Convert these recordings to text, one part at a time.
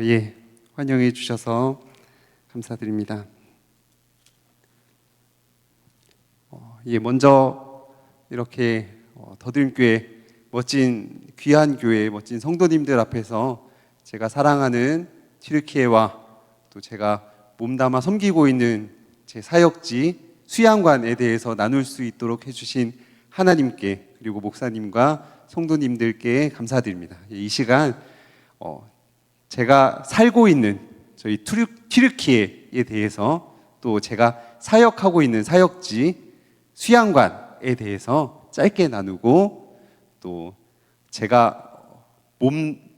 예, 환영해 주셔서 감사드립니다. 먼저 이렇게 더드림교회 멋진 귀한 교회, 멋진 성도님들 앞에서 제가 사랑하는 튀르키예와 또 제가 몸담아 섬기고 있는 제 사역지 수양관에 대해서 나눌 수 있도록 해주신 하나님께, 그리고 목사님과 성도님들께 감사드립니다. 이 시간 제가 살고 있는 저희 튀르키예에 대해서, 또 제가 사역하고 있는 사역지 수양관에 대해서 짧게 나누고, 또 제가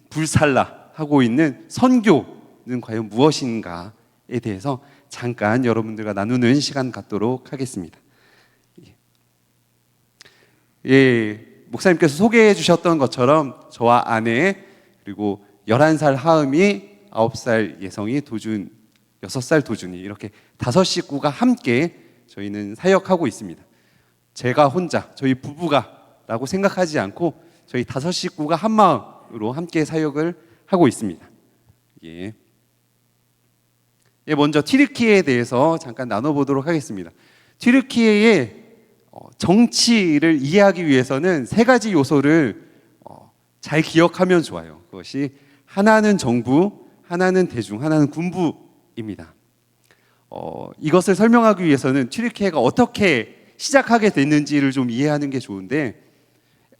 불살라 하고 있는 선교는 과연 무엇인가에 대해서 잠깐 여러분들과 나누는 시간 갖도록 하겠습니다. 목사님께서 소개해 주셨던 것처럼 저와 아내, 그리고 11살 하음이, 9살 예성이, 도준 6살 도준이, 이렇게 5 식구가 함께 저희는 사역하고 있습니다. 제가 혼자, 저희 부부가 라고 생각하지 않고 저희 5 식구가 한 마음으로 함께 사역을 하고 있습니다. 먼저 튀르키예에 대해서 잠깐 나눠보도록 하겠습니다. 튀르키예의 정치를 이해하기 위해서는 3가지 요소를 잘 기억하면 좋아요. 그것이 하나는 정부, 하나는 대중, 하나는 군부입니다. 이것을 설명하기 위해서는 튀르키예가 어떻게 시작하게 됐는지를 좀 이해하는 게 좋은데,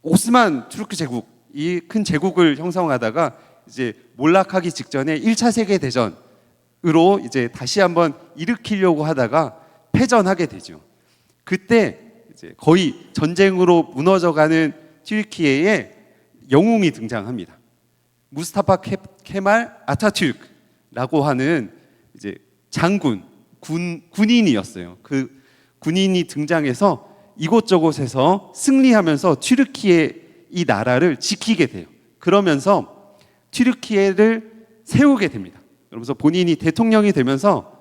오스만 투르크 제국, 이 큰 제국을 형성하다가 이제 몰락하기 직전에 1차 세계 대전으로 이제 다시 한번 일으키려고 하다가 패전하게 되죠. 그때 이제 거의 전쟁으로 무너져가는 튀르키예에 영웅이 등장합니다. 무스타파 케말 아타투르크라고 하는 이제 군인이었어요. 그 군인이 등장해서 이곳저곳에서 승리하면서 튀르키예 이 나라를 지키게 돼요. 그러면서 튀르키예를 세우게 됩니다. 그러면서 본인이 대통령이 되면서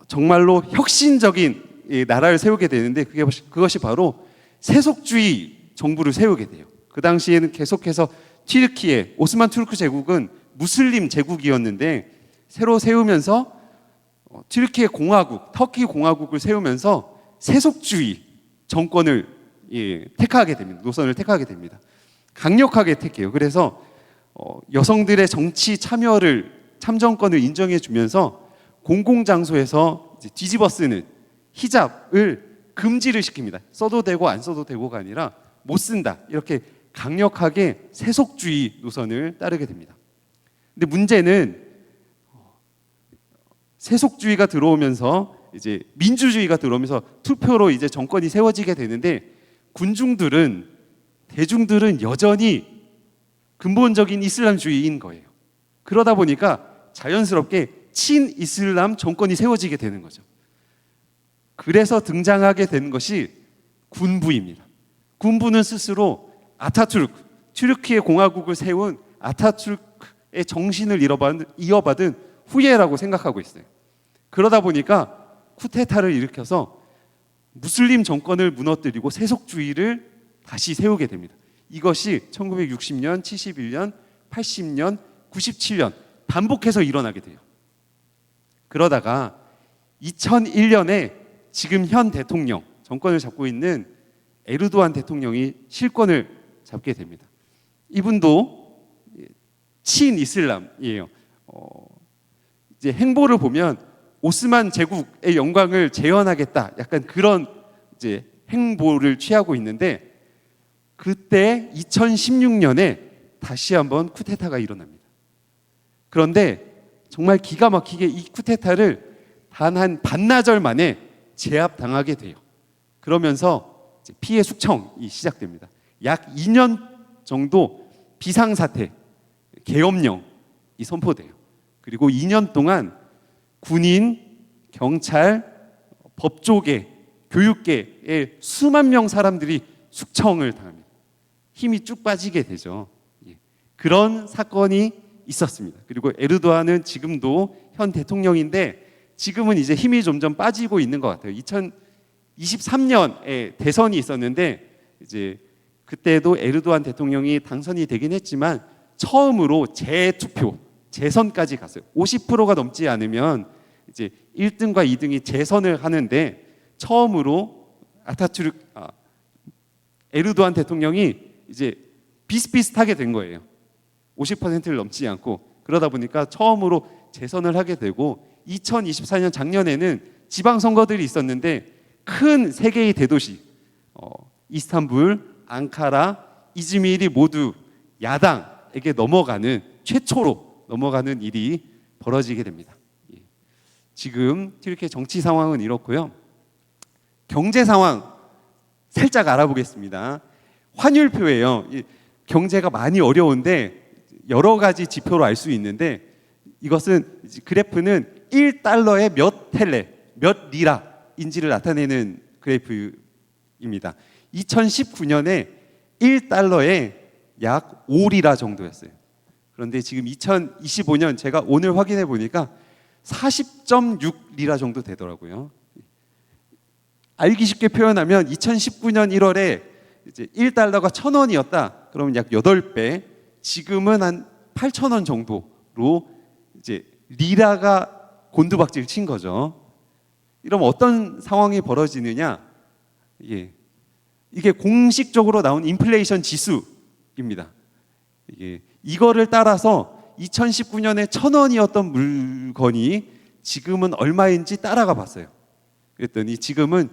정말로 혁신적인 나라를 세우게 되는데, 그것이 바로 세속주의 정부를 세우게 돼요. 그 당시에는 계속해서 튀르키예, 오스만 투르크 제국은 무슬림 제국이었는데, 새로 세우면서 튀르키예 공화국, 터키 공화국을 세우면서 세속주의 정권을 택하게 됩니다. 노선을 택하게 됩니다. 강력하게 택해요. 그래서 여성들의 정치 참정권을 인정해 주면서 공공장소에서 뒤집어 쓰는 히잡을 금지를 시킵니다. 써도 되고 안 써도 되고가 아니라 못 쓴다, 이렇게 강력하게 세속주의 노선을 따르게 됩니다. 근데 문제는 세속주의가 들어오면서 이제 민주주의가 들어오면서 투표로 이제 정권이 세워지게 되는데, 대중들은 여전히 근본적인 이슬람주의인 거예요. 그러다 보니까 자연스럽게 친이슬람 정권이 세워지게 되는 거죠. 그래서 등장하게 되는 것이 군부입니다. 군부는 스스로 아타투르크, 튀르키예 공화국을 세운 아타투르크의 정신을 이어받은 후예라고 생각하고 있어요. 그러다 보니까 쿠데타를 일으켜서 무슬림 정권을 무너뜨리고 세속주의를 다시 세우게 됩니다. 이것이 1960년, 71년, 80년, 97년 반복해서 일어나게 돼요. 그러다가 2001년에 지금 현 대통령, 정권을 잡고 있는 에르도안 대통령이 실권을 잡게 됩니다. 이분도 친이슬람이에요. 이제 행보를 보면 오스만 제국의 영광을 재현하겠다, 약간 그런 이제 행보를 취하고 있는데, 그때 2016년에 다시 한번 쿠데타가 일어납니다. 그런데 정말 기가 막히게 이 쿠데타를 단 한 반나절 만에 제압당하게 돼요. 그러면서 이제 피해 숙청이 시작됩니다. 약 2년 정도 비상사태, 계엄령이 선포돼요. 그리고 2년 동안 군인, 경찰, 법조계, 교육계의 수만 명 사람들이 숙청을 당합니다. 힘이 쭉 빠지게 되죠. 그런 사건이 있었습니다. 그리고 에르도안은 지금도 현 대통령인데, 지금은 이제 힘이 점점 빠지고 있는 것 같아요. 2023년에 대선이 있었는데, 이제 그때도 에르도안 대통령이 당선이 되긴 했지만 처음으로 재투표, 재선까지 갔어요. 50%가 넘지 않으면 이제 1등과 2등이 재선을 하는데 처음으로 에르도안 대통령이 이제 비슷비슷하게 된 거예요. 50%를 넘지 않고. 그러다 보니까 처음으로 재선을 하게 되고 2024년 작년에는 지방선거들이 있었는데 큰 세 개의 대도시 이스탄불, 앙카라, 이즈밀이 모두 야당에게 최초로 넘어가는 일이 벌어지게 됩니다. 지금 튀르키예 정치 상황은 이렇고요. 경제 상황 살짝 알아보겠습니다. 환율표예요. 경제가 많이 어려운데 여러 가지 지표로 알 수 있는데 이것은 그래프는 1달러에 몇 텔레, 몇 리라인지를 나타내는 그래프입니다. 2019년에 1달러에 약 5리라 정도였어요. 그런데 지금 2025년 제가 오늘 확인해 보니까 40.6리라 정도 되더라고요. 알기 쉽게 표현하면 2019년 1월에 이제 1달러가 1,000원이었다. 그러면 약 8배. 지금은 한 8,000원 정도로 이제 리라가 곤두박질 친 거죠. 이러면 어떤 상황이 벌어지느냐? 이게 공식적으로 나온 인플레이션 지수입니다. 이거를 따라서 2019년에 1,000원이었던 물건이 지금은 얼마인지 따라가 봤어요. 그랬더니 지금은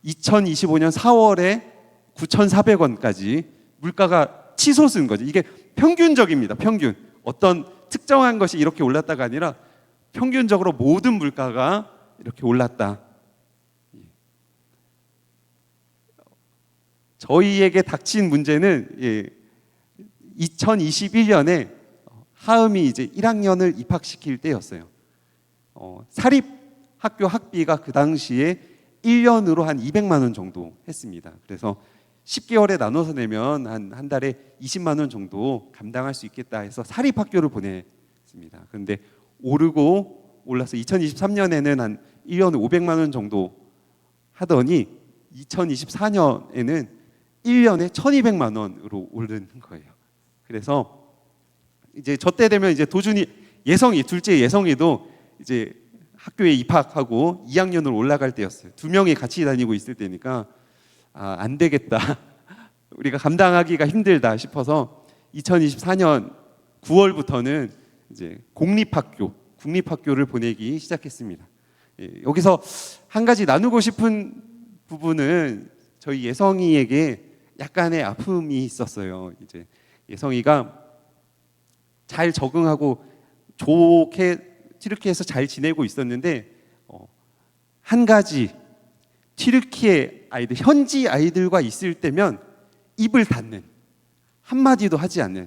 2025년 4월에 9,400원까지 물가가 치솟은 거죠. 이게 평균적입니다. 평균. 어떤 특정한 것이 이렇게 올랐다가 아니라 평균적으로 모든 물가가 이렇게 올랐다. 저희에게 닥친 문제는 2021년에 하음이 이제 1학년을 입학시킬 때였어요. 사립 학교 학비가 그 당시에 1년으로 한 200만 원 정도 했습니다. 그래서 10개월에 나눠서 내면 한 달에 20만 원 정도 감당할 수 있겠다 해서 사립 학교를 보냈습니다. 그런데 올라서 2023년에는 한 1년에 500만 원 정도 하더니 2024년에는 1년에 1,200만 원으로 오르는 거예요. 그래서 이제 저때 되면 이제 도준이 둘째 예성이도 이제 학교에 입학하고 2학년으로 올라갈 때였어요. 두 명이 같이 다니고 있을 때니까 안 되겠다. 우리가 감당하기가 힘들다 싶어서 2024년 9월부터는 이제 국립학교를 보내기 시작했습니다. 여기서 한 가지 나누고 싶은 부분은 저희 예성이에게 약간의 아픔이 있었어요. 이제 예성이가 잘 적응하고 좋게 튀르키예에서 잘 지내고 있었는데 한 가지 튀르키예 아이들, 현지 아이들과 있을 때면 입을 닫는, 한마디도 하지 않는,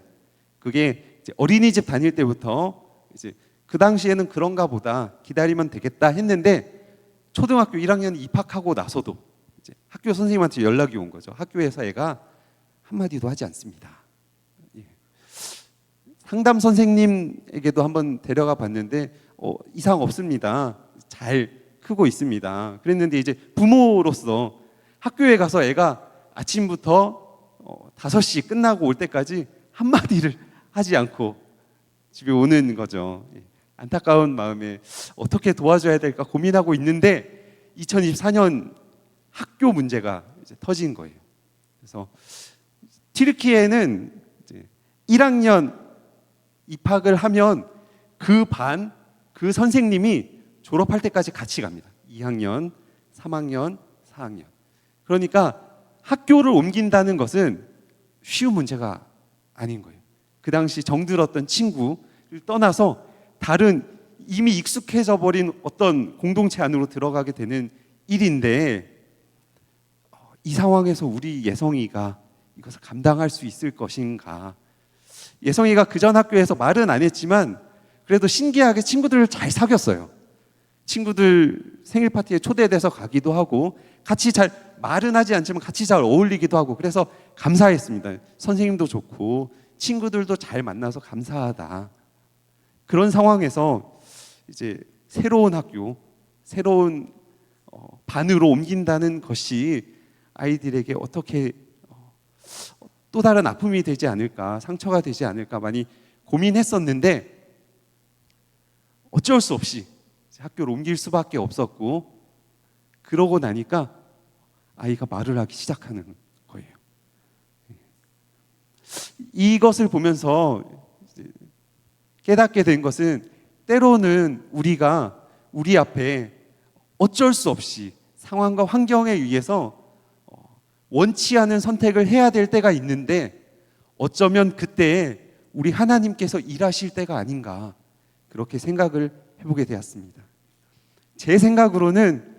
그게 이제 어린이집 다닐 때부터 이제 그 당시에는 그런가 보다 기다리면 되겠다 했는데 초등학교 1학년 입학하고 나서도 이제 학교 선생님한테 연락이 온 거죠. 학교에서 애가 한마디도 하지 않습니다. 상담 선생님에게도 한번 데려가 봤는데 이상 없습니다. 잘 크고 있습니다. 그랬는데 이제 부모로서 학교에 가서 애가 아침부터 5시 끝나고 올 때까지 한마디를 하지 않고 집에 오는 거죠. 안타까운 마음에 어떻게 도와줘야 될까 고민하고 있는데 2024년 학교 문제가 이제 터진 거예요. 그래서 튀르키예는 이제 1학년 입학을 하면 그 선생님이 졸업할 때까지 같이 갑니다. 2학년, 3학년, 4학년. 그러니까 학교를 옮긴다는 것은 쉬운 문제가 아닌 거예요. 그 당시 정들었던 친구를 떠나서 다른 이미 익숙해져 버린 어떤 공동체 안으로 들어가게 되는 일인데 이 상황에서 우리 예성이가 이것을 감당할 수 있을 것인가. 예성이가 그전 학교에서 말은 안 했지만 그래도 신기하게 친구들을 잘 사귀었어요. 친구들 생일 파티에 초대돼서 가기도 하고 같이 잘 말은 하지 않지만 같이 잘 어울리기도 하고 그래서 감사했습니다. 선생님도 좋고 친구들도 잘 만나서 감사하다. 그런 상황에서 이제 새로운 학교, 새로운 반으로 옮긴다는 것이 아이들에게 어떻게 또 다른 아픔이 되지 않을까, 상처가 되지 않을까 많이 고민했었는데 어쩔 수 없이 학교를 옮길 수밖에 없었고, 그러고 나니까 아이가 말을 하기 시작하는 거예요. 이것을 보면서 깨닫게 된 것은, 때로는 우리가 우리 앞에 어쩔 수 없이 상황과 환경에 의해서 원치 않은 선택을 해야 될 때가 있는데, 어쩌면 그때 우리 하나님께서 일하실 때가 아닌가, 그렇게 생각을 해보게 되었습니다. 제 생각으로는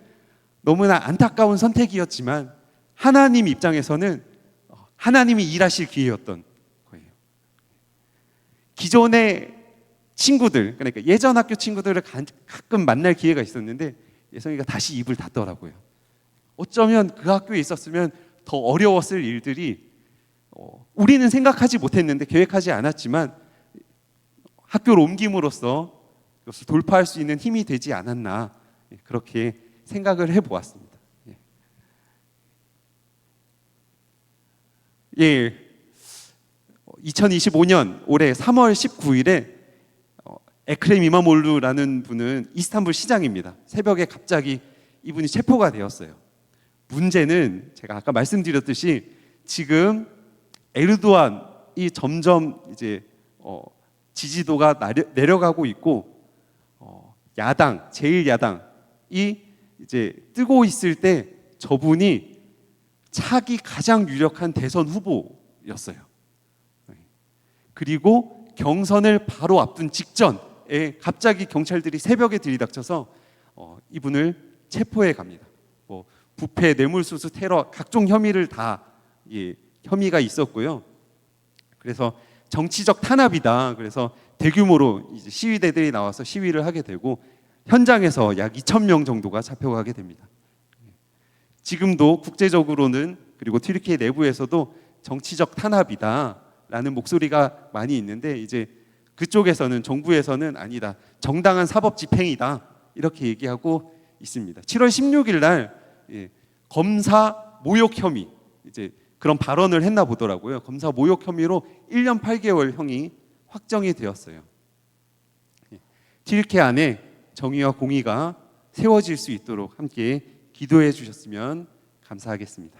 너무나 안타까운 선택이었지만 하나님 입장에서는 하나님이 일하실 기회였던 거예요. 기존의 친구들, 그러니까 예전 학교 친구들을 가끔 만날 기회가 있었는데 예성이가 다시 입을 닫더라고요. 어쩌면 그 학교에 있었으면 더 어려웠을 일들이 우리는 생각하지 못했는데, 계획하지 않았지만 학교를 옮김으로써 그것을 돌파할 수 있는 힘이 되지 않았나, 그렇게 생각을 해보았습니다. 예, 2025년 올해 3월 19일에 에크렘 이마몰루라는 분은 이스탄불 시장입니다. 새벽에 갑자기 이분이 체포가 되었어요. 문제는 제가 아까 말씀드렸듯이 지금 에르도안이 점점 이제 지지도가 내려가고 있고, 야당, 제1야당이 이제 뜨고 있을 때 저분이 차기 가장 유력한 대선 후보였어요. 그리고 경선을 바로 앞둔 직전에 갑자기 경찰들이 새벽에 들이닥쳐서 이분을 체포해 갑니다. 부패, 뇌물수수, 테러, 각종 혐의를 다 혐의가 있었고요. 그래서 정치적 탄압이다, 그래서 대규모로 이제 시위대들이 나와서 시위를 하게 되고, 현장에서 약 2,000명 정도가 잡혀가게 됩니다. 지금도 국제적으로는, 그리고 튀르키예 내부에서도 정치적 탄압이다라는 목소리가 많이 있는데, 이제 그쪽에서는, 정부에서는 아니다, 정당한 사법 집행이다, 이렇게 얘기하고 있습니다. 7월 16일 날 검사 모욕 혐의, 이제 그런 발언을 했나 보더라고요. 검사 모욕 혐의로 1년 8개월 형이 확정이 되었어요. 튀르키예 안에 정의와 공의가 세워질 수 있도록 함께 기도해 주셨으면 감사하겠습니다.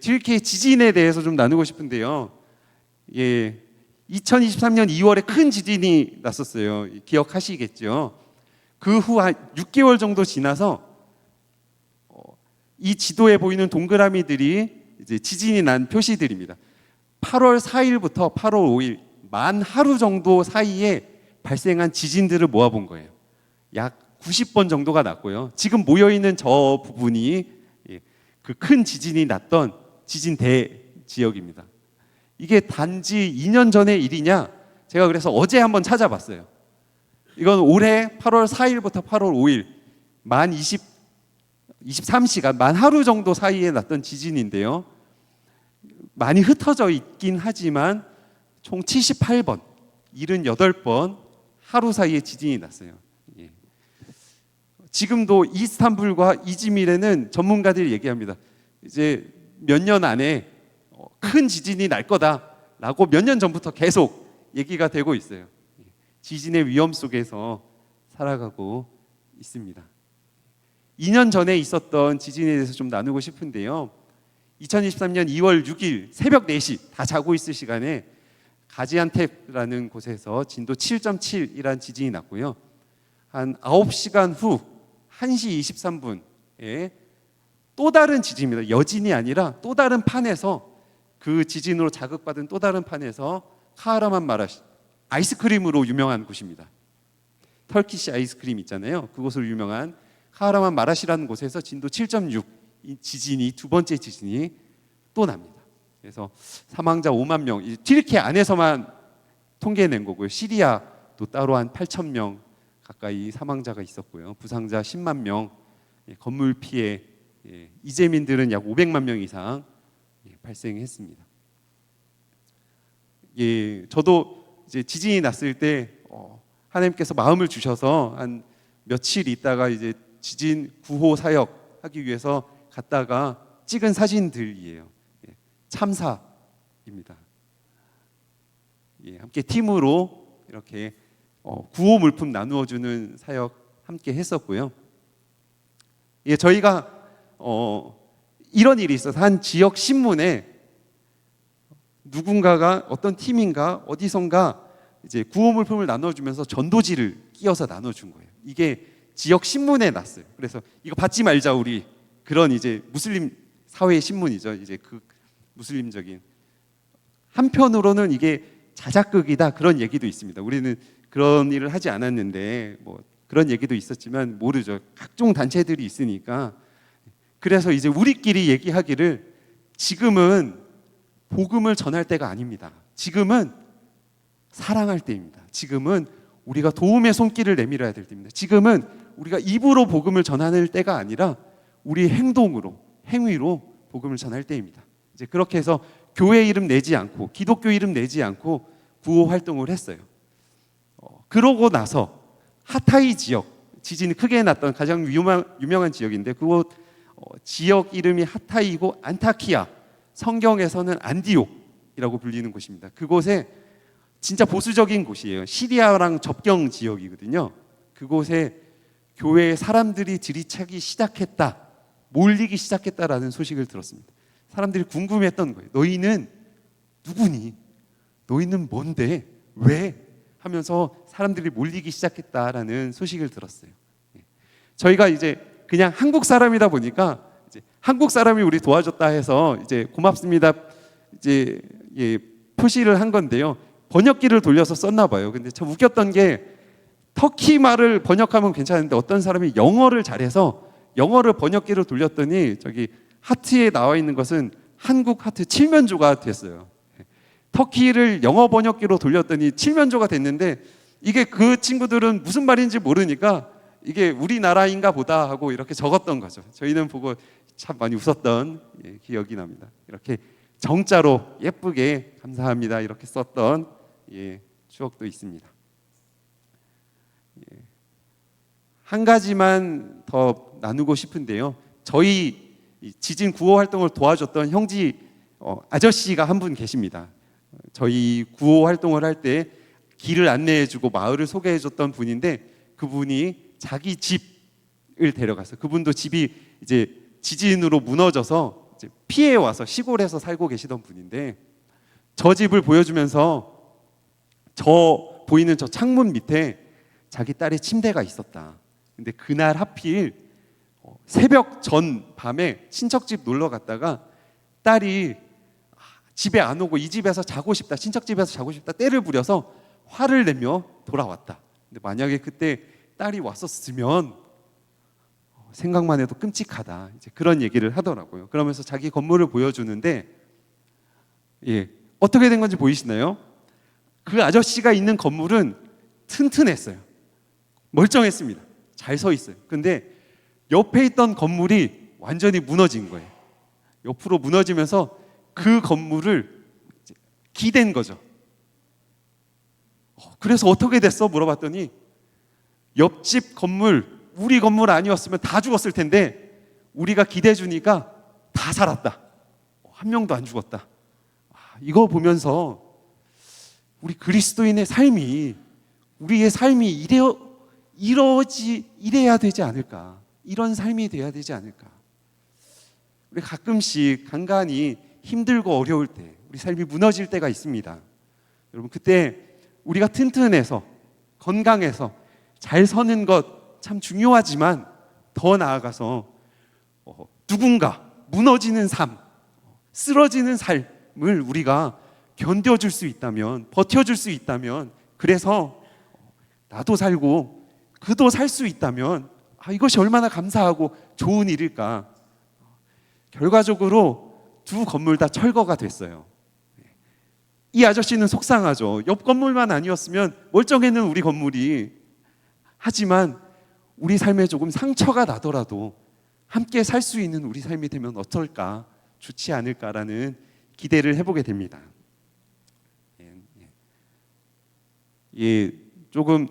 튀르키예 지진에 대해서 좀 나누고 싶은데요. 2023년 2월에 큰 지진이 났었어요. 기억하시겠죠? 그 후 한 6개월 정도 지나서 이 지도에 보이는 동그라미들이 이제 지진이 난 표시들입니다. 8월 4일부터 8월 5일 만 하루 정도 사이에 발생한 지진들을 모아본 거예요. 약 90번 정도가 났고요. 지금 모여있는 저 부분이 그 큰 지진이 났던 지진대 지역입니다. 이게 단지 2년 전의 일이냐? 제가 그래서 어제 한번 찾아봤어요. 이건 올해 8월 4일부터 8월 5일 만 23시간, 만 하루 정도 사이에 났던 지진인데요. 많이 흩어져 있긴 하지만 총 78번, 78번 하루 사이에 지진이 났어요. 지금도 이스탄불과 이즈밀에는 전문가들이 얘기합니다. 이제 몇 년 안에 큰 지진이 날 거다라고 몇 년 전부터 계속 얘기가 되고 있어요. 지진의 위험 속에서 살아가고 있습니다. 2년 전에 있었던 지진에 대해서 좀 나누고 싶은데요. 2023년 2월 6일 새벽 4시 다 자고 있을 시간에 가지안텝라는 곳에서 진도 7.7이라는 지진이 났고요. 한 9시간 후 1시 23분에 또 다른 지진입니다. 여진이 아니라 또 다른 판에서, 그 지진으로 자극받은 또 다른 판에서 카하라만 마라시, 아이스크림으로 유명한 곳입니다. 터키시 아이스크림 있잖아요. 그곳으로 유명한 카하라만 마라시라는 곳에서 진도 7.6 이 지진이, 두 번째 지진이 또 납니다. 그래서 사망자 5만 명, 튀르키예 안에서만 통계낸 거고요. 시리아도 따로 한 8천 명 가까이 사망자가 있었고요. 부상자 10만 명, 건물 피해, 이재민들은 약 500만 명 이상 발생했습니다. 저도 이제 지진이 났을 때 하나님께서 마음을 주셔서 한 며칠 있다가 이제 지진 구호 사역 하기 위해서 갔다가 찍은 사진들이에요. 참사입니다. 함께 팀으로 이렇게 구호 물품 나누어 주는 사역 함께 했었고요. 저희가 이런 일이 있어서 한 지역 신문에 누군가가 어떤 팀인가 어디선가 이제 구호 물품을 나눠주면서 전도지를 끼워서 나눠준 거예요. 이게 지역 신문에 났어요. 그래서 이거 받지 말자 우리, 그런 이제 무슬림 사회 신문이죠. 이제 그 무슬림적인. 한편으로는 이게 자작극이다 그런 얘기도 있습니다. 우리는 그런 일을 하지 않았는데 뭐 그런 얘기도 있었지만 모르죠. 각종 단체들이 있으니까. 그래서 이제 우리끼리 얘기하기를 지금은 복음을 전할 때가 아닙니다. 지금은 사랑할 때입니다. 지금은 우리가 도움의 손길을 내밀어야 될 때입니다. 지금은 우리가 입으로 복음을 전하는 때가 아니라 우리 행동으로, 행위로 복음을 전할 때입니다. 이제 그렇게 해서 교회 이름 내지 않고 기독교 이름 내지 않고 구호 활동을 했어요. 그러고 나서 하타이 지역, 지진이 크게 났던 가장 유명한 지역인데 그곳 지역 이름이 하타이고 안타키아, 성경에서는 안디옥이라고 불리는 곳입니다. 그곳에 진짜 보수적인 곳이에요. 시리아랑 접경 지역이거든요. 그곳에 교회에 사람들이 들이차기 시작했다, 몰리기 시작했다라는 소식을 들었습니다. 사람들이 궁금했던 거예요. 너희는 누구니? 너희는 뭔데? 왜? 하면서 사람들이 몰리기 시작했다라는 소식을 들었어요. 저희가 이제 그냥 한국 사람이다 보니까 이제 한국 사람이 우리 도와줬다 해서 이제 고맙습니다 이제 표시를 한 건데요. 번역기를 돌려서 썼나 봐요. 근데 참 웃겼던 게 터키 말을 번역하면 괜찮은데 어떤 사람이 영어를 잘해서 영어를 번역기로 돌렸더니 저기 하트에 나와 있는 것은 한국 하트 칠면조가 됐어요. 터키를 영어 번역기로 돌렸더니 칠면조가 됐는데 이게 그 친구들은 무슨 말인지 모르니까 이게 우리나라인가 보다 하고 이렇게 적었던 거죠. 저희는 보고 참 많이 웃었던 기억이 납니다. 이렇게 정자로 예쁘게 감사합니다 이렇게 썼던 추억도 있습니다. 한 가지만 더 나누고 싶은데요. 저희 지진 구호 활동을 도와줬던 형제 아저씨가 한 분 계십니다. 저희 구호 활동을 할 때 길을 안내해주고 마을을 소개해줬던 분인데 그분이 자기 집을 데려가서 그분도 집이 이제 지진으로 무너져서 이제 피해 와서 시골에서 살고 계시던 분인데 저 집을 보여주면서 저 보이는 저 창문 밑에 자기 딸의 침대가 있었다. 근데 그날 하필 새벽 전 밤에 친척 집 놀러 갔다가 딸이 집에 안 오고 이 집에서 자고 싶다, 친척 집에서 자고 싶다 떼를 부려서 화를 내며 돌아왔다. 근데 만약에 그때 딸이 왔었으면 생각만 해도 끔찍하다. 이제 그런 얘기를 하더라고요. 그러면서 자기 건물을 보여주는데 어떻게 된 건지 보이시나요? 그 아저씨가 있는 건물은 튼튼했어요. 멀쩡했습니다. 잘 서 있어요. 근데 옆에 있던 건물이 완전히 무너진 거예요. 옆으로 무너지면서 그 건물을 기댄 거죠. 그래서 어떻게 됐어? 물어봤더니 옆집 건물, 우리 건물 아니었으면 다 죽었을 텐데 우리가 기대주니까 다 살았다. 한 명도 안 죽었다. 이거 보면서 우리 그리스도인의 삶이, 우리의 삶이 이래야 되지 않을까? 이런 삶이 돼야 되지 않을까? 우리 가끔씩 간간히 힘들고 어려울 때, 우리 삶이 무너질 때가 있습니다. 여러분, 그때 우리가 튼튼해서 건강해서 잘 서는 것 참 중요하지만 더 나아가서 누군가 무너지는 삶, 쓰러지는 삶을 우리가 견뎌줄 수 있다면, 버텨줄 수 있다면, 그래서 나도 살고 그도 살 수 있다면 이것이 얼마나 감사하고 좋은 일일까. 결과적으로 두 건물 다 철거가 됐어요. 이 아저씨는 속상하죠. 옆 건물만 아니었으면 멀쩡했는 우리 건물이, 하지만 우리 삶에 조금 상처가 나더라도 함께 살 수 있는 우리 삶이 되면 어떨까, 좋지 않을까라는 기대를 해보게 됩니다. 조금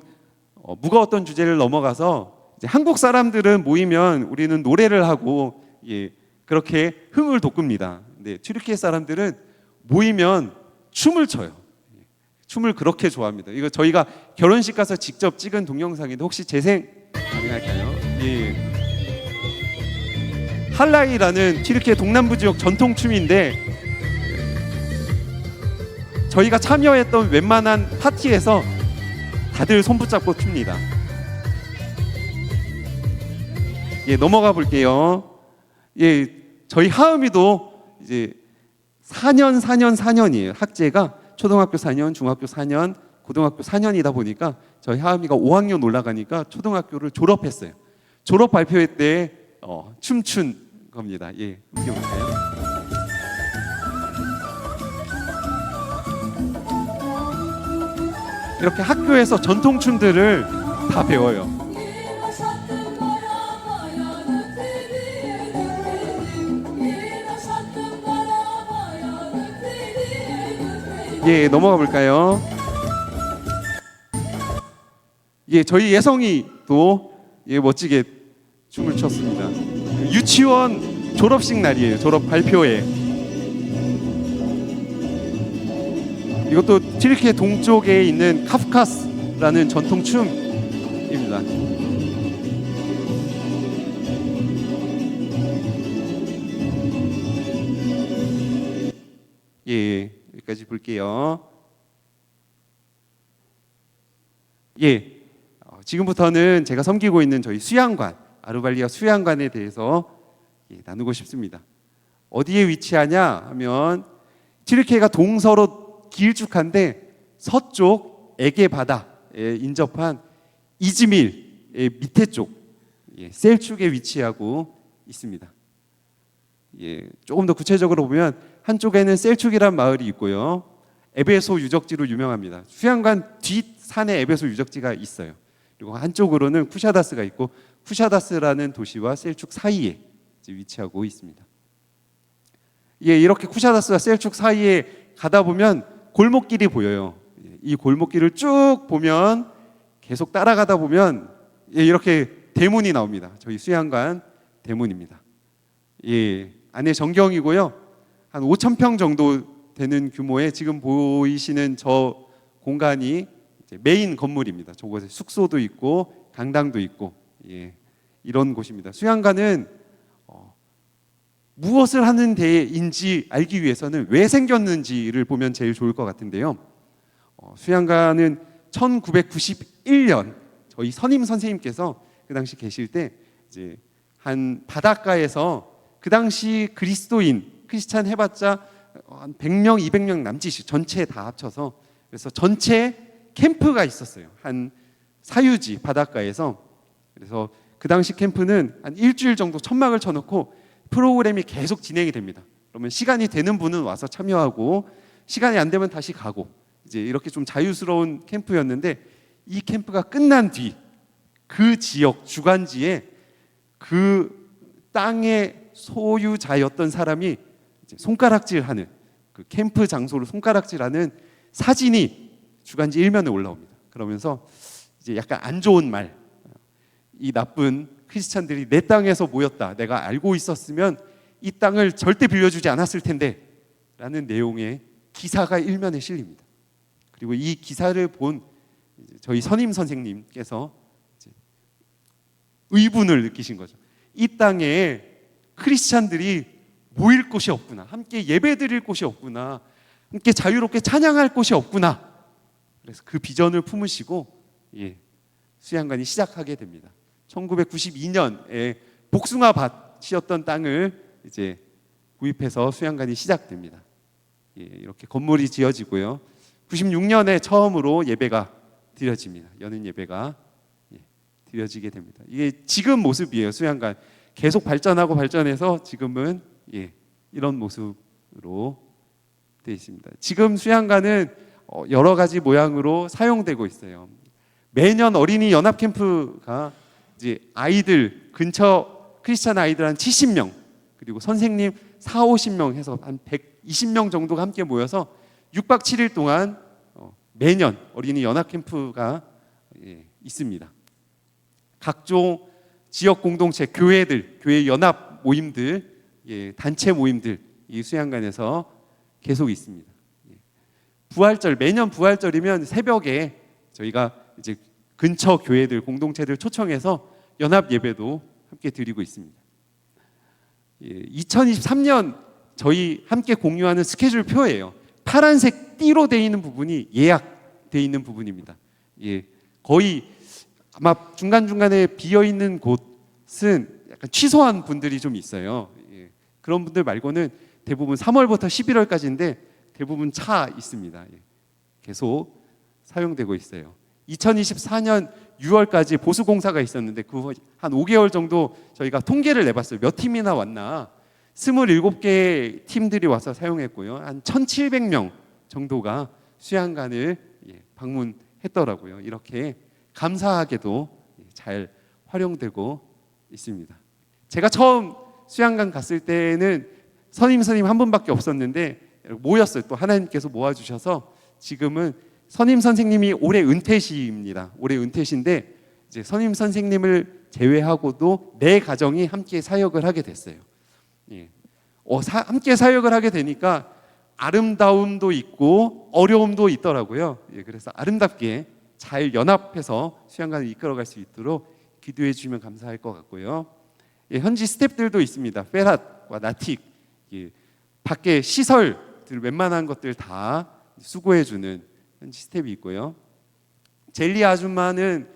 무거웠던 주제를 넘어가서 이제 한국 사람들은 모이면 우리는 노래를 하고 그렇게 흥을 돋굽니다. 근데 튀르키예 사람들은 모이면 춤을 춰요. 춤을 그렇게 좋아합니다. 이거 저희가 결혼식 가서 직접 찍은 동영상인데 혹시 재생 가능할까요? 예. 할라이라는 튀르키예 동남부 지역 전통 춤인데 저희가 참여했던 웬만한 파티에서 다들 손 붙잡고 춥니다. 예, 넘어가 볼게요. 예, 저희 하음이도 이제 4년이에요. 학제가 초등학교 4년, 중학교 4년, 고등학교 4년이다 보니까 저희 하음이가 5학년 올라가니까 초등학교를 졸업했어요. 졸업 발표회 때 춤춘 겁니다. 예, 웃겨볼까요? 이렇게 학교에서 전통 춤들을 다 배워요. 예, 넘어가 볼까요? 예, 저희 예성이 또 멋지게 춤을 췄습니다. 유치원 졸업식 날이에요. 졸업 발표회. 이것도 튀르키예 동쪽에 있는 카프카스라는 전통 춤입니다. 예, 여기까지 볼게요. 예, 지금부터는 제가 섬기고 있는 저희 수양관, 아르발리아 수양관에 대해서 나누고 싶습니다. 어디에 위치하냐 하면 튀르키예가 동서로 길쭉한데 서쪽 에게 바다에 인접한 이즈밀의 밑에 쪽 셀축에 위치하고 있습니다. 예, 조금 더 구체적으로 보면 한쪽에는 셀축이란 마을이 있고요. 에베소 유적지로 유명합니다. 수양관 뒷산에 에베소 유적지가 있어요. 그리고 한쪽으로는 쿠샤다스가 있고 쿠샤다스라는 도시와 셀축 사이에 위치하고 있습니다. 예, 이렇게 쿠샤다스와 셀축 사이에 가다 보면 골목길이 보여요. 이 골목길을 쭉 보면 계속 따라가다 보면 이렇게 대문이 나옵니다. 저희 수양관 대문입니다. 예, 안에 정경이고요. 한 5,000평 정도 되는 규모의 지금 보이시는 저 공간이 이제 메인 건물입니다. 저곳에 숙소도 있고 강당도 있고 이런 곳입니다. 수양관은 무엇을 하는 데인지 알기 위해서는 왜 생겼는지를 보면 제일 좋을 것 같은데요. 수양관은 1991년 저희 선임 선생님께서 그 당시 계실 때 이제 한 바닷가에서 그 당시 그리스도인 크리스찬 해봤자 한 100명, 200명 남짓이 전체 다 합쳐서 그래서 전체 캠프가 있었어요. 한 사유지 바닷가에서. 그래서 그 당시 캠프는 한 일주일 정도 천막을 쳐놓고 프로그램이 계속 진행이 됩니다. 그러면 시간이 되는 분은 와서 참여하고 시간이 안 되면 다시 가고 이제 이렇게 좀 자유스러운 캠프였는데 이 캠프가 끝난 뒤 그 지역 주관지에 그 땅의 소유자였던 사람이 이제 손가락질하는 그 캠프 장소를 손가락질하는 사진이 주간지 일면에 올라옵니다. 그러면서 이제 약간 안 좋은 말, 이 나쁜 크리스찬들이 내 땅에서 모였다. 내가 알고 있었으면 이 땅을 절대 빌려주지 않았을 텐데 라는 내용의 기사가 일면에 실립니다. 그리고 이 기사를 본 저희 선임 선생님께서 의분을 느끼신 거죠. 이 땅에 크리스찬들이 모일 곳이 없구나. 함께 예배드릴 곳이 없구나. 함께 자유롭게 찬양할 곳이 없구나. 그래서 그 비전을 품으시고 수양관이 시작하게 됩니다. 1992년에 복숭아 밭이었던 땅을 이제 구입해서 수양관이 시작됩니다. 이렇게 건물이 지어지고요. 96년에 처음으로 예배가 드려집니다. 여는 예배가 드려지게 됩니다. 이게 지금 모습이에요. 수양관 계속 발전하고 발전해서 지금은 이런 모습으로 되어 있습니다. 지금 수양관은 여러 가지 모양으로 사용되고 있어요. 매년 어린이 연합 캠프가 이제 아이들 근처 크리스찬 아이들 한 70명 그리고 선생님 40-50명 해서 한 120명 정도가 함께 모여서 6박 7일 동안 매년 어린이 연합 캠프가 있습니다. 각종 지역 공동체, 교회들, 교회 연합 모임들, 단체 모임들 이 수양관에서 계속 있습니다. 부활절, 매년 부활절이면 새벽에 저희가 이제 근처 교회들, 공동체들 초청해서 연합 예배도 함께 드리고 있습니다. 2023년 저희 함께 공유하는 스케줄 표예요. 파란색 띠로 되어 있는 부분이 예약되어 있는 부분입니다. 거의 아마 중간중간에 비어있는 곳은 약간 취소한 분들이 좀 있어요. 그런 분들 말고는 대부분 3월부터 11월까지인데 대부분 차 있습니다. 계속 사용되고 있어요. 2024년 6월까지 보수공사가 있었는데 그 한 5개월 정도 저희가 통계를 내봤어요. 몇 팀이나 왔나. 27개 팀들이 와서 사용했고요. 한 1,700명 정도가 수양관을 방문했더라고요. 이렇게 감사하게도 잘 활용되고 있습니다. 제가 처음 수양관 갔을 때는 선임 한 분밖에 없었는데 모였어요. 또 하나님께서 모아주셔서 지금은 선임 선생님이 올해 은퇴시입니다. 올해 은퇴시인데 이제 선임 선생님을 제외하고도 네 가정이 함께 사역을 하게 됐어요. 함께 사역을 하게 되니까 아름다움도 있고 어려움도 있더라고요. 그래서 아름답게 잘 연합해서 수양관을 이끌어갈 수 있도록 기도해 주시면 감사할 것 같고요. 현지 스태프들도 있습니다. 페랏과 나틱, 밖에 시설들 웬만한 것들 다 수고해 주는 현지 스텝이 있고요. 젤리 아줌마는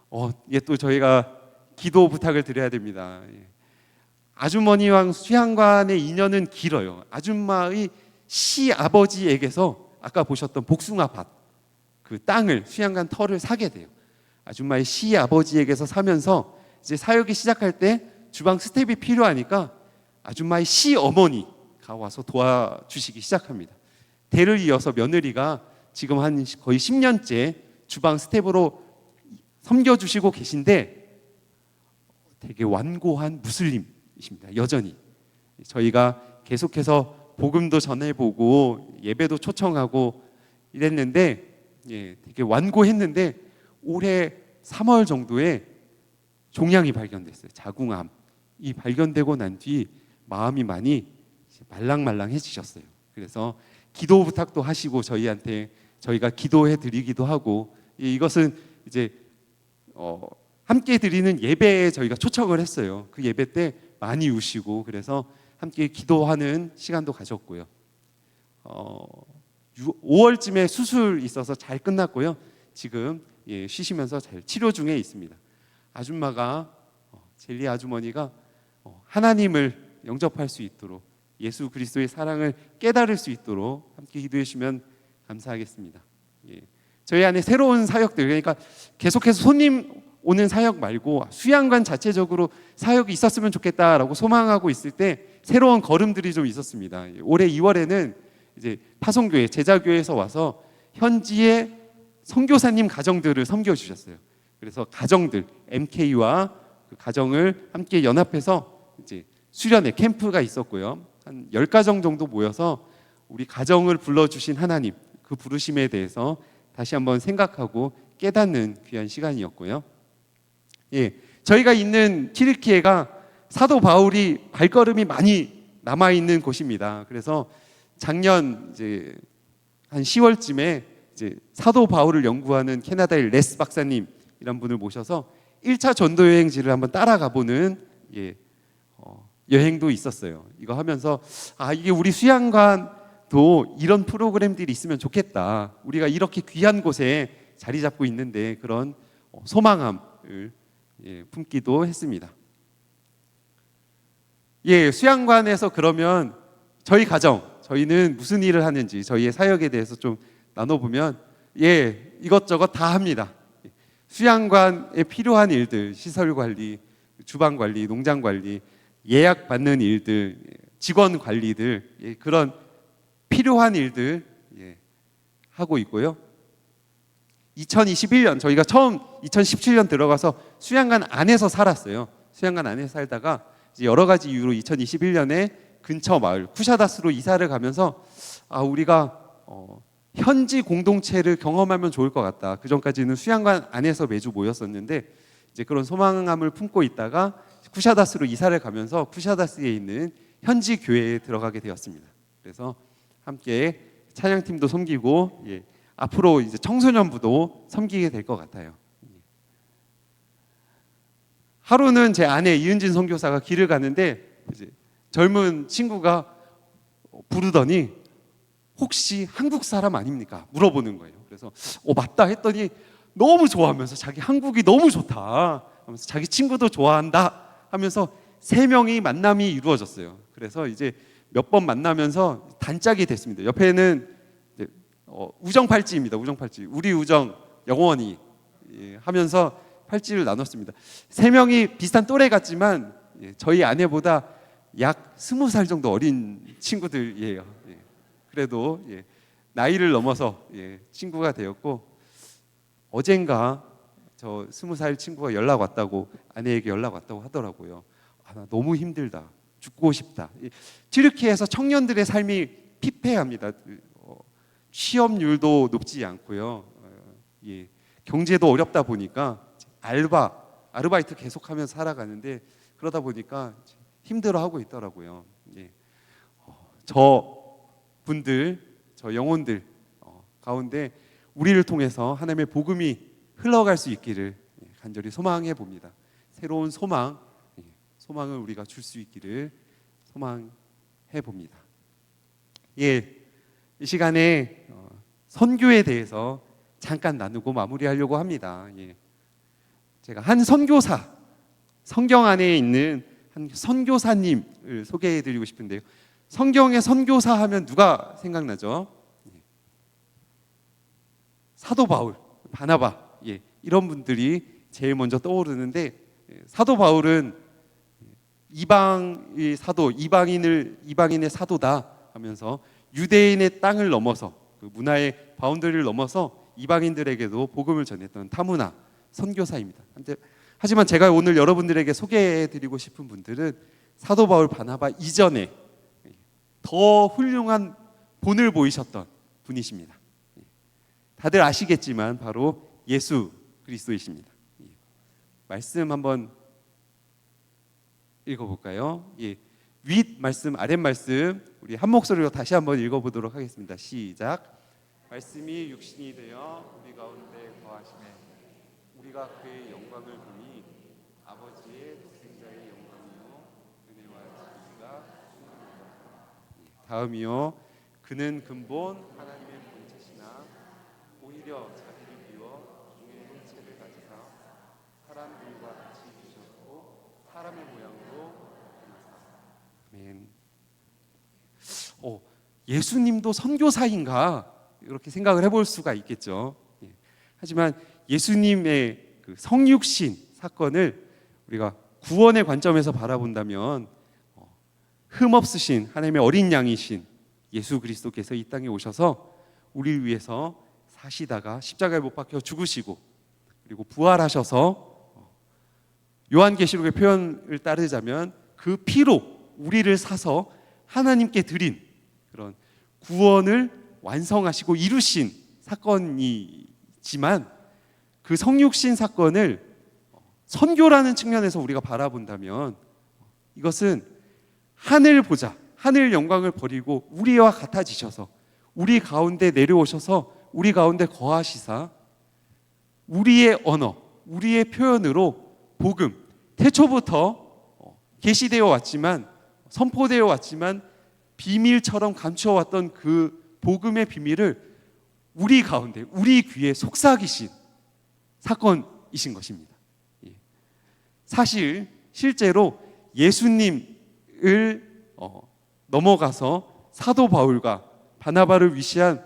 또 저희가 기도 부탁을 드려야 됩니다. 아주머니와 수양관의 인연은 길어요. 아줌마의 시아버지에게서 아까 보셨던 복숭아밭 그 땅을 수양관 터를 사게 돼요. 아줌마의 시아버지에게서 사면서 이제 사역이 시작할 때 주방 스텝이 필요하니까 아줌마의 시어머니가 와서 도와주시기 시작합니다. 대를 이어서 며느리가 지금 한 거의 10년째 주방 스텝으로 섬겨주시고 계신데 되게 완고한 무슬림이십니다. 여전히 저희가 계속해서 복음도 전해보고 예배도 초청하고 이랬는데 되게 완고했는데 올해 3월 정도에 종양이 발견됐어요. 자궁암이 발견되고 난 뒤 마음이 많이 말랑말랑해지셨어요. 그래서 기도 부탁도 하시고 저희한테 저희가 기도해 드리기도 하고 이것은 이제 함께 드리는 예배에 저희가 초청을 했어요. 그 예배 때 많이 우시고 그래서 함께 기도하는 시간도 가졌고요. 5월쯤에 수술 있어서 잘 끝났고요. 지금 쉬시면서 잘 치료 중에 있습니다. 아줌마가 젤리 아주머니가 하나님을 영접할 수 있도록 예수 그리스도의 사랑을 깨달을 수 있도록 함께 기도해 주시면 감사하겠습니다. 저희 안에 새로운 사역들, 그러니까 계속해서 손님 오는 사역 말고 수양관 자체적으로 사역이 있었으면 좋겠다라고 소망하고 있을 때 새로운 걸음들이 좀 있었습니다. 올해 2월에는 이제 파송교회 제자교회에서 와서 현지의 선교사님 가정들을 섬겨주셨어요. 그래서 가정들 MK와 그 가정을 함께 연합해서 이제 수련회 캠프가 있었고요. 한 10가정 정도 모여서 우리 가정을 불러주신 하나님 그 부르심에 대해서 다시 한번 생각하고 깨닫는 귀한 시간이었고요. 저희가 있는 튀르키예가 사도 바울이 발걸음이 많이 남아 있는 곳입니다. 그래서 작년 이제 한 10월쯤에 이제 사도 바울을 연구하는 캐나다의 레스 박사님 이런 분을 모셔서 1차 전도 여행지를 한번 따라가 보는 여행도 있었어요. 이거 하면서 이게 우리 수양관도 이런 프로그램들이 있으면 좋겠다. 우리가 이렇게 귀한 곳에 자리 잡고 있는데 그런 소망함을 품기도 했습니다. 수양관에서 그러면 저희 가정, 저희는 무슨 일을 하는지 저희의 사역에 대해서 좀 나눠보면 이것저것 다 합니다. 수양관에 필요한 일들, 시설 관리, 주방 관리, 농장 관리, 예약 받는 일들, 직원 관리들 그런 필요한 일들 하고 있고요. 2021년 저희가 처음 2017년 들어가서 수양관 안에서 살았어요. 수양관 안에 살다가 이제 여러 가지 이유로 2021년에 근처 마을 쿠샤다스로 이사를 가면서 우리가 현지 공동체를 경험하면 좋을 것 같다. 그 전까지는 수양관 안에서 매주 모였었는데 이제 그런 소망함을 품고 있다가 쿠샤다스로 이사를 가면서 쿠샤다스에 있는 현지 교회에 들어가게 되었습니다. 그래서 함께 찬양팀도 섬기고 앞으로 이제 청소년부도 섬기게 될 것 같아요. 하루는 제 아내 이은진 선교사가 길을 가는데 이제 젊은 친구가 부르더니 혹시 한국 사람 아닙니까? 물어보는 거예요. 그래서 맞다 했더니 너무 좋아하면서 자기 한국이 너무 좋다 하면서 자기 친구도 좋아한다 하면서 3명이 만남이 이루어졌어요. 그래서 이제 몇 번 만나면서 단짝이 됐습니다. 옆에는 우정 팔찌입니다. 우정 팔찌. 우리 우정 영원히 하면서 팔찌를 나눴습니다. 3명이 비슷한 또래 같지만 저희 아내보다 약 20살 정도 어린 친구들이에요. 그래도 나이를 넘어서 친구가 되었고, 어젠가 저 20살 친구가 연락 왔다고, 아내에게 연락 왔다고 하더라고요. 나 너무 힘들다, 죽고 싶다. 튀르키예에서 청년들의 삶이 피폐합니다. 취업률도 높지 않고요. 경제도 어렵다 보니까 아르바이트 계속하면서 살아가는데, 그러다 보니까 힘들어하고 있더라고요. 저 영혼들 가운데 우리를 통해서 하나님의 복음이 흘러갈 수 있기를 간절히 소망해 봅니다. 새로운 소망을 우리가 줄 수 있기를 소망해 봅니다. 이 시간에 선교에 대해서 잠깐 나누고 마무리하려고 합니다. 제가 한 선교사, 성경 안에 있는 한 선교사님을 소개해 드리고 싶은데요. 성경에 선교사 하면 누가 생각나죠? 사도 바울, 바나바, 이런 분들이 제일 먼저 떠오르는데, 사도 바울은 이방의 사도, 이방인의 사도다 하면서 유대인의 땅을 넘어서, 그 문화의 바운더리를 넘어서 이방인들에게도 복음을 전했던 타무나 선교사입니다. 하지만 제가 오늘 여러분들에게 소개해드리고 싶은 분들은 사도 바울, 바나바 이전에 더 훌륭한 본을 보이셨던 분이십니다. 다들 아시겠지만 바로 예수 그리스도이십니다. 말씀 한번 읽어볼까요? 윗 말씀, 아랫 말씀 우리 한 목소리로 다시 한번 읽어보도록 하겠습니다. 시작. 말씀이 육신이 되어 우리 가운데 거하시매 우리가 그의 영광을 보니 아버지의 독생자의 영광이요 은혜와 진리가 충만하다. 다음이요. 그는 근본 하나님의 본체시나 오히려 자기를 비워 중의 형체를 가지사 사람들과 같이 주셨고 사람의 모양으로 나타나사. 아멘. 예수님도 선교사인가 이렇게 생각을 해볼 수가 있겠죠. 하지만 예수님의 그 성육신 사건을 우리가 구원의 관점에서 바라본다면 흠없으신 하나님의 어린 양이신 예수 그리스도께서 이 땅에 오셔서 우리를 위해서 사시다가 십자가에 못 박혀 죽으시고 그리고 부활하셔서 요한계시록의 표현을 따르자면 그 피로 우리를 사서 하나님께 드린 그런 구원을 완성하시고 이루신 사건이지만, 그 성육신 사건을 선교라는 측면에서 우리가 바라본다면 이것은 하늘 보자, 하늘 영광을 버리고 우리와 같아지셔서 우리 가운데 내려오셔서 우리 가운데 거하시사 우리의 언어, 우리의 표현으로 복음, 태초부터 계시되어 왔지만, 선포되어 왔지만 비밀처럼 감추어 왔던 그 복음의 비밀을 우리 가운데, 우리 귀에 속삭이신 사건이신 것입니다. 실제로 예수님을 넘어가서 사도 바울과 바나바를 위시한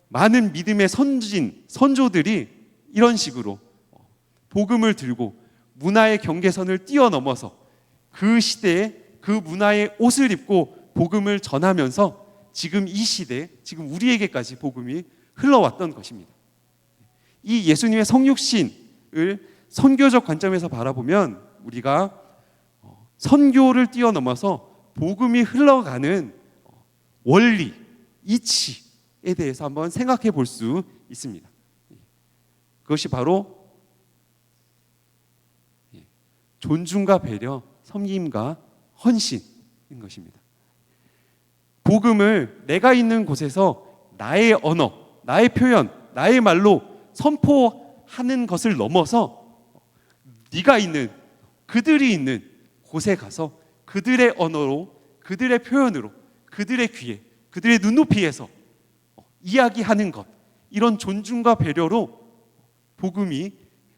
많은 믿음의 선조들이 이런 식으로 복음을 들고 문화의 경계선을 뛰어넘어서 그 시대에 그 문화의 옷을 입고 복음을 전하면서 지금 이 시대, 지금 우리에게까지 복음이 흘러왔던 것입니다. 이 예수님의 성육신을 선교적 관점에서 바라보면 우리가 선교를 뛰어넘어서 복음이 흘러가는 원리, 이치에 대해서 한번 생각해 볼 수 있습니다. 그것이 바로 존중과 배려, 섬김과 헌신인 것입니다. 복음을 내가 있는 곳에서 나의 언어, 나의 표현, 나의 말로 선포하는 것을 넘어서 네가 있는, 그들이 있는 곳에 가서 그들의 언어로, 그들의 표현으로, 그들의 귀에, 그들의 눈높이에서 이야기하는 것, 이런 존중과 배려로 복음이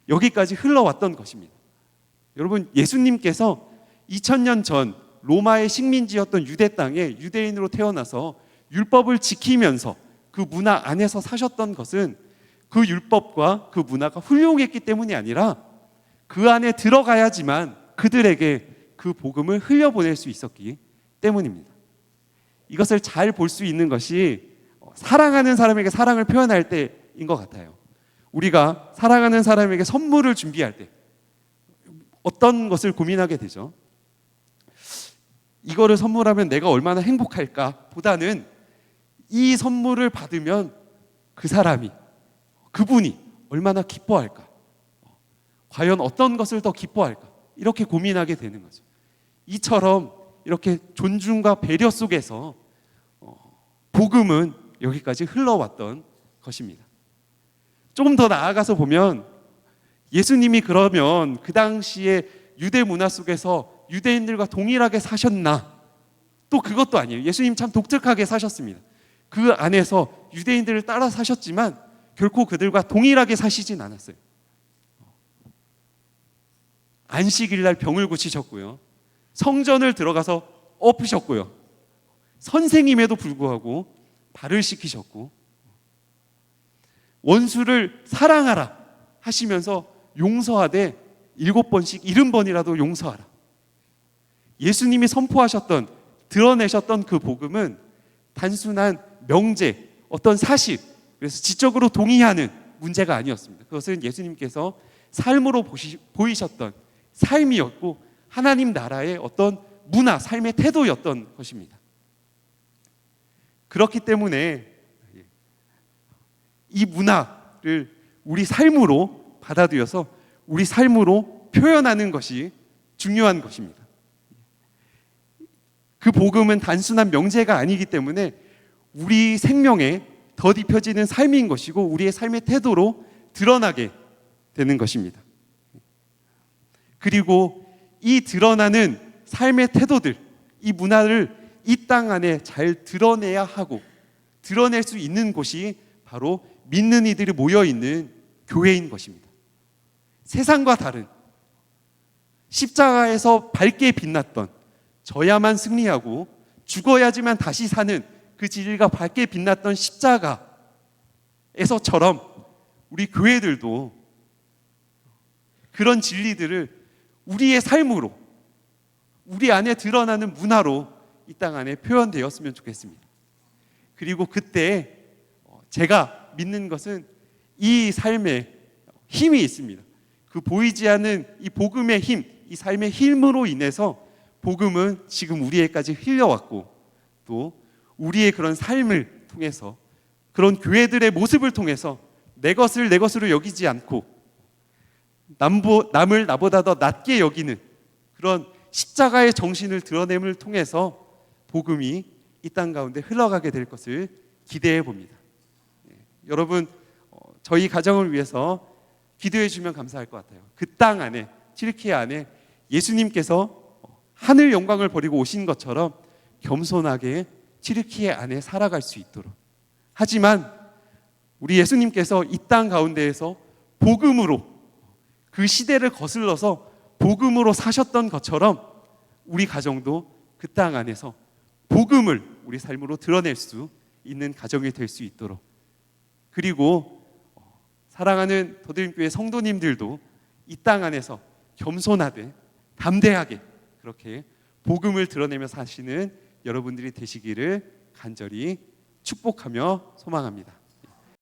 여기까지 흘러왔던 것입니다. 여러분, 예수님께서 2000년 전 로마의 식민지였던 유대 땅에 유대인으로 태어나서 율법을 지키면서 그 문화 안에서 사셨던 것은 그 율법과 그 문화가 훌륭했기 때문이 아니라 그 안에 들어가야지만 그들에게 그 복음을 흘려보낼 수 있었기 때문입니다. 이것을 잘 볼 수 있는 것이 사랑하는 사람에게 사랑을 표현할 때인 것 같아요. 우리가 사랑하는 사람에게 선물을 준비할 때 어떤 것을 고민하게 되죠? 이거를 선물하면 내가 얼마나 행복할까 보다는 이 선물을 받으면 그 사람이, 그분이 얼마나 기뻐할까, 과연 어떤 것을 더 기뻐할까, 이렇게 고민하게 되는 거죠. 이처럼 이렇게 존중과 배려 속에서 복음은 여기까지 흘러왔던 것입니다. 조금 더 나아가서 보면 예수님이 그러면 그 당시에 유대 문화 속에서 유대인들과 동일하게 사셨나? 또 그것도 아니에요. 예수님 참 독특하게 사셨습니다. 그 안에서 유대인들을 따라 사셨지만 결코 그들과 동일하게 사시진 않았어요. 안식일날 병을 고치셨고요, 성전을 들어가서 엎으셨고요, 선생님에도 불구하고 발을 씻기셨고, 원수를 사랑하라 하시면서 용서하되 7번씩 70번이라도 용서하라. 예수님이 선포하셨던, 드러내셨던 그 복음은 단순한 명제, 어떤 사실, 그래서 지적으로 동의하는 문제가 아니었습니다. 그것은 예수님께서 삶으로 보이셨던 삶이었고 하나님 나라의 어떤 문화, 삶의 태도였던 것입니다. 그렇기 때문에 이 문화를 우리 삶으로 받아들여서 우리 삶으로 표현하는 것이 중요한 것입니다. 그 복음은 단순한 명제가 아니기 때문에 우리 생명에 덧입혀지는 삶인 것이고 우리의 삶의 태도로 드러나게 되는 것입니다. 그리고 이 드러나는 삶의 태도들, 이 문화를 이 땅 안에 잘 드러내야 하고 드러낼 수 있는 곳이 바로 믿는 이들이 모여있는 교회인 것입니다. 세상과 다른, 십자가에서 밝게 빛났던, 져야만 승리하고 죽어야지만 다시 사는 그 진리가 밝게 빛났던 십자가에서처럼 우리 교회들도 그런 진리들을 우리의 삶으로, 우리 안에 드러나는 문화로 이 땅 안에 표현되었으면 좋겠습니다. 그리고 그때 제가 믿는 것은 이 삶에 힘이 있습니다. 그 보이지 않는 이 복음의 힘, 이 삶의 힘으로 인해서 복음은 지금 우리에까지 흘려왔고 또 우리의 그런 삶을 통해서, 그런 교회들의 모습을 통해서 내 것을 내 것으로 여기지 않고 남을 나보다 더 낮게 여기는 그런 십자가의 정신을 드러냄을 통해서 복음이 이 땅 가운데 흘러가게 될 것을 기대해 봅니다. 여러분, 저희 가정을 위해서 기도해 주면 감사할 것 같아요. 그 땅 안에, 튀르키예 안에 예수님께서 하늘 영광을 버리고 오신 것처럼 겸손하게 튀르키예 안에 살아갈 수 있도록. 하지만 우리 예수님께서 이 땅 가운데에서 복음으로 그 시대를 거슬러서 복음으로 사셨던 것처럼 우리 가정도 그 땅 안에서 복음을 우리 삶으로 드러낼 수 있는 가정이 될 수 있도록, 그리고 사랑하는 더드림교회 성도님들도 이 땅 안에서 겸손하되 담대하게 그렇게 복음을 드러내며 사시는 여러분들이 되시기를 간절히 축복하며 소망합니다.